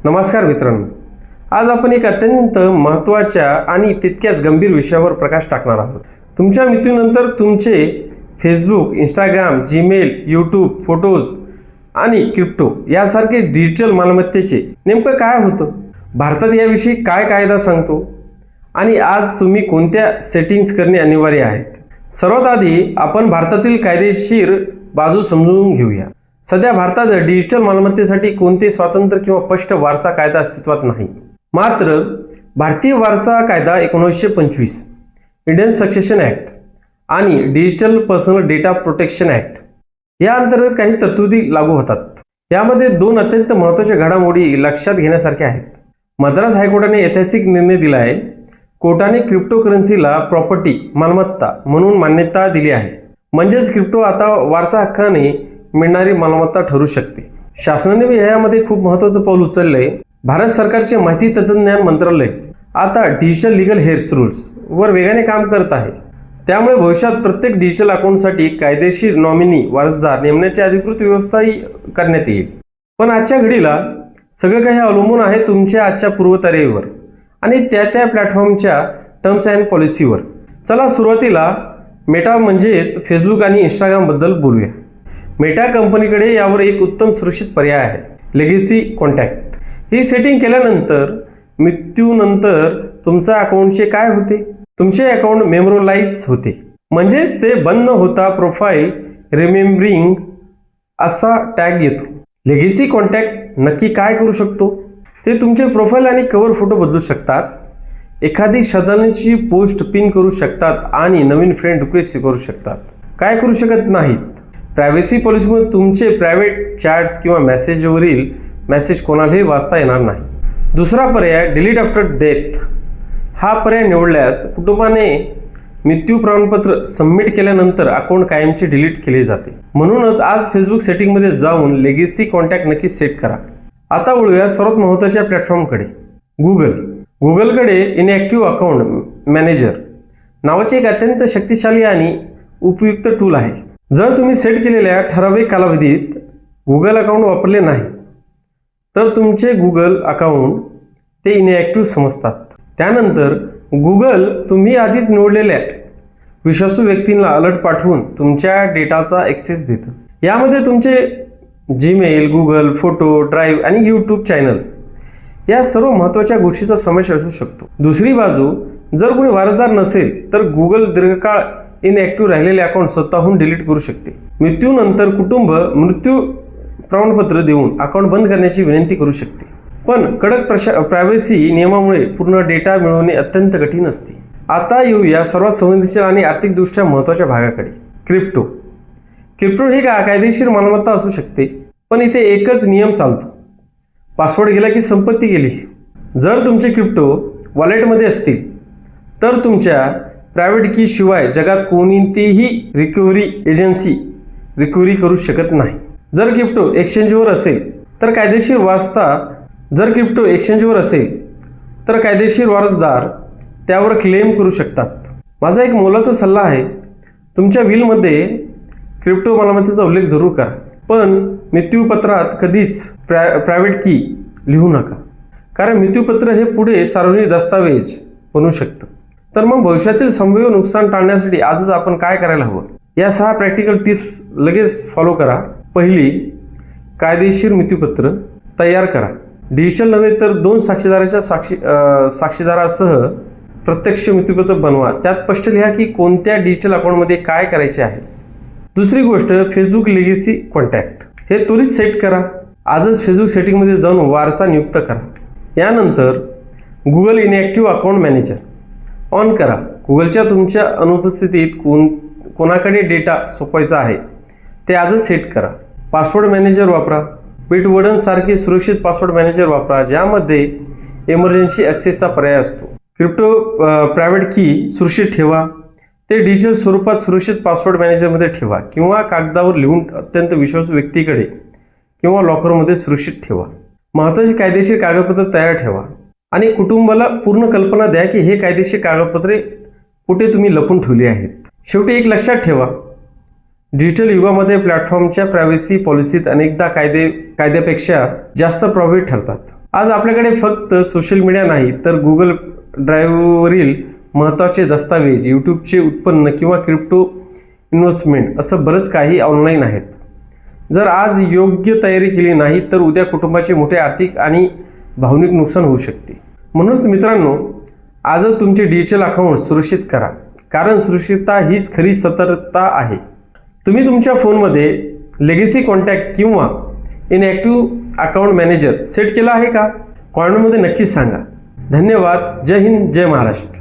नमस्कार मित्रांनो, आज आपण एक अत्यंत महत्त्वाच्या आणि तितक्याच गंभीर विषयावर प्रकाश टाकणार आहोत. तुमच्या मृत्यूनंतर तुमचे Facebook, Instagram, Gmail, YouTube, photos आणि क्रिप्टो यासारखे डिजिटल मालमत्तेचे नेमकं काय होतं, भारतात याविषयी काय कायदा सांगतो आणि आज तुम्ही कोणत्या सेटिंग्स करणे अनिवार्य आहेत. सर्वात आधी आपण भारतातील कायदेशीर बाजू समजून घेऊया. सध्या भारतात डिजिटल मालमत्तेसाठी कोणते स्वतंत्र किंवा स्पष्ट वारसा कायदा अस्तित्वात नाही. मात्र भारतीय वारसा कायदा 1925, इंडियन सक्सेशन ॲक्ट आणि digital personal data protection act या अंतर्गत काही तरतुदी लागू होतात. यामध्ये दोन अत्यंत महत्त्वाच्या घडामोडी लक्षात घेण्यासारख्या आहेत. मद्रास हायकोर्टाने ऐतिहासिक निर्णय दिला आहे. कोर्टाने क्रिप्टोकरन्सीला प्रॉपर्टी मालमत्ता म्हणून मान्यता दिली आहे. म्हणजेच क्रिप्टो आता वारसा हक्काने मिळणारी मालमत्ता ठरू शकते. शासनाने यामध्ये खूप महत्त्वाचं पाऊल उचललंय. भारत सरकारचे माहिती तंत्रज्ञान मंत्रालय आता डिजिटल लीगल हेअर्स रूल्स वर वेगाने काम करत आहे. त्यामुळे भविष्यात प्रत्येक डिजिटल अकाउंटसाठी कायदेशीर नॉमिनी वारसदार नेमण्याची अधिकृत व्यवस्थाही करण्यात येईल. पण आजच्या घडीला सगळं काही अवलंबून आहे तुमच्या आजच्या पूर्वतयारीवर आणि त्या प्लॅटफॉर्मच्या टर्म्स अँड पॉलिसीवर. चला सुरुवातीला मेटा म्हणजेच फेसबुक आणि इंस्टाग्राम बद्दल बोलूया. मेटा कंपनीकडे यावर एक उत्तम सुरक्षित पर्याय आहे, लेगेसी कॉन्टॅक्ट. ही सेटिंग केल्यानंतर मृत्यूनंतर तुमच्या अकाउंटचे काय होते, तुमचे अकाउंट मेमोरलाइज होते. म्हणजेच ते बंद न होता प्रोफाईल रिमेंबरिंग असा टॅग येतो. लेगेसी कॉन्टॅक्ट नक्की काय करू शकतो, ते तुमचे प्रोफाईल आणि कव्हर फोटो बदलू शकतात, एखादी श्रद्धांजलीची पोस्ट पिन करू शकतात आणि नवीन फ्रेंड रिक्वेस्ट करू शकतात. काय करू शकत नाहीत, प्रायव्हसी पॉलिसीमध्ये तुमचे प्रायव्हेट चॅट्स किंवा मेसेजवरील मेसेज कोणालाही वाचता येणार नाही. दुसरा पर्याय डिलीट आफ्टर डेथ. हा पर्याय निवडल्यास कुटुंबाने मृत्यू प्रमाणपत्र सबमिट केल्यानंतर अकाउंट कायमचे डिलीट केले जाते. म्हणूनच आज फेसबुक सेटिंगमध्ये जाऊन लेगेसी कॉन्टॅक्ट नक्की सेट करा. आता वळूया सर्वात महत्त्वाच्या प्लॅटफॉर्मकडे, गुगल. गुगलकडे इनॅक्टिव्ह अकाउंट मॅनेजर नावाचे एक अत्यंत शक्तिशाली आणि उपयुक्त टूल आहे. जर तुम्ही सेट केलेल्या ठराविक कालावधीत गुगल अकाउंट वापरले नाही तर तुमचे गुगल अकाउंट ते इनॅक्टिव्ह समजतात. त्यानंतर गुगल तुम्ही आधीच निवडलेल्या विश्वासू व्यक्तींना अलर्ट पाठवून तुमच्या डेटाचा ॲक्सेस देतं. यामध्ये तुमचे जीमेल, गुगल, फोटो, ड्राईव्ह आणि यूट्यूब चॅनल या सर्व महत्त्वाच्या गोष्टीचा समावेश असू शकतो. दुसरी बाजू, जर कोणी वारसदार नसेल तर गुगल दीर्घकाळ इनॅक्टिव्ह राहिलेले अकाउंट स्वतःहून डिलीट करू शकते. मृत्यूनंतर कुटुंब मृत्यू प्रमाणपत्र देऊन अकाउंट बंद करण्याची विनंती करू शकते. पण कडक प्रायव्हसी नियमामुळे पूर्ण डेटा मिळवणे अत्यंत कठीण असते. आता येऊया सर्वात संवेदनशील आणि आर्थिकदृष्ट्या महत्त्वाच्या भागाकडे, क्रिप्टो. क्रिप्टो ही कायदेशीर मालमत्ता असू शकते, पण इथे एकच नियम चालतो, पासवर्ड गेला की संपत्ती गेली. जर तुमचे क्रिप्टो वॉलेटमध्ये असतील तर तुमच्या प्रायव्हेट की शिवाय जगात कोणतीही रिकव्हरी एजन्सी रिकव्हरी करू शकत नाही. जर क्रिप्टो एक्सचेंजवर असेल तर कायदेशीर वारसदार त्यावर क्लेम करू शकतात. माझा एक मोलाचा सल्ला आहे, तुमच्या विलमध्ये क्रिप्टो मालमत्तेचा उल्लेख जरूर करा, पण मृत्यूपत्रात कधीच प्रायव्हेट की लिहू नका, कारण मृत्यूपत्र हे पुढे सार्वजनिक दस्तावेज बनू शकतं. तर मग भविष्यातील संभाव्य नुकसान टाळण्यासाठी आजच आपण काय करायला हवं, या 6 प्रॅक्टिकल टिप्स लगेच फॉलो करा. पहिली, कायदेशीर मृत्यूपत्र तयार करा. डिजिटल नव्हे तर 2 साक्षीदाराच्या साक्षीदारासह प्रत्यक्ष मृत्यूपत्र बनवा. त्यात स्पष्ट लिहा की कोणत्या डिजिटल अकाउंटमध्ये काय करायचे आहे. दुसरी गोष्ट, फेसबुक लेगेसी कॉन्टॅक्ट हे त्वरित सेट करा. आजच फेसबुक सेटिंगमध्ये जाऊन वारसा नियुक्त करा. यानंतर Google inactive account manager on करा. गुगलच्या तुमच्या अनुपस्थितीत कोणाकडे डेटा सोपवायचा आहे ते आजच सेट करा. पासवर्ड मॅनेजर वापरा. बिटवर्डन सारखे सुरक्षित पासवर्ड मॅनेजर वापरा, ज्यामध्ये इमर्जन्सी ॲक्सेसचा पर्याय असतो. क्रिप्टो प्रायव्हेट की सुरक्षित ठेवा. ते डिजिटल स्वरूपात सुरक्षित पासवर्ड मॅनेजरमध्ये ठेवा किंवा कागदावर लिहून अत्यंत विश्वासू व्यक्तीकडे किंवा लॉकरमध्ये सुरक्षित ठेवा. महत्त्वाची कायदेशीर कागदपत्र तयार ठेवा आणि कुटुंबाला पूर्ण कल्पना द्या की हे कायदेशीर कागदपत्रे कुठे तुम्ही लपून ठेवली आहेत. शेवटी एक लक्षात ठेवा, डिजिटल युगामध्ये प्लॅटफॉर्मच्या प्रायव्हसी पॉलिसीत अनेकदा कायद्यापेक्षा जास्त प्रभावी ठरतात. आज आपल्याकडे फक्त सोशल मीडिया नाही तर गुगल ड्राईव्हवरील महत्त्वाचे दस्तावेज, यूट्यूबचे उत्पन्न किंवा क्रिप्टो इन्व्हेस्टमेंट असं बरंच काही ऑनलाईन आहेत. जर आज योग्य तयारी केली नाही तर उद्या कुटुंबाचे मोठे आर्थिक आणि भावनिक नुकसान होऊ शकते. म्हणूनच मित्रांनो, आजच तुमचे डिजिटल अकाउंट सुरक्षित करा, कारण सुरक्षितता हीच खरी सतर्कता आहे. तुम्ही तुमच्या फोनमध्ये लेगेसी कॉन्टॅक्ट किंवा इनॲक्टिव्ह अकाउंट मॅनेजर सेट केला आहे का? कॉमेंटमध्ये नक्कीच सांगा. धन्यवाद. जय हिंद, जय महाराष्ट्र.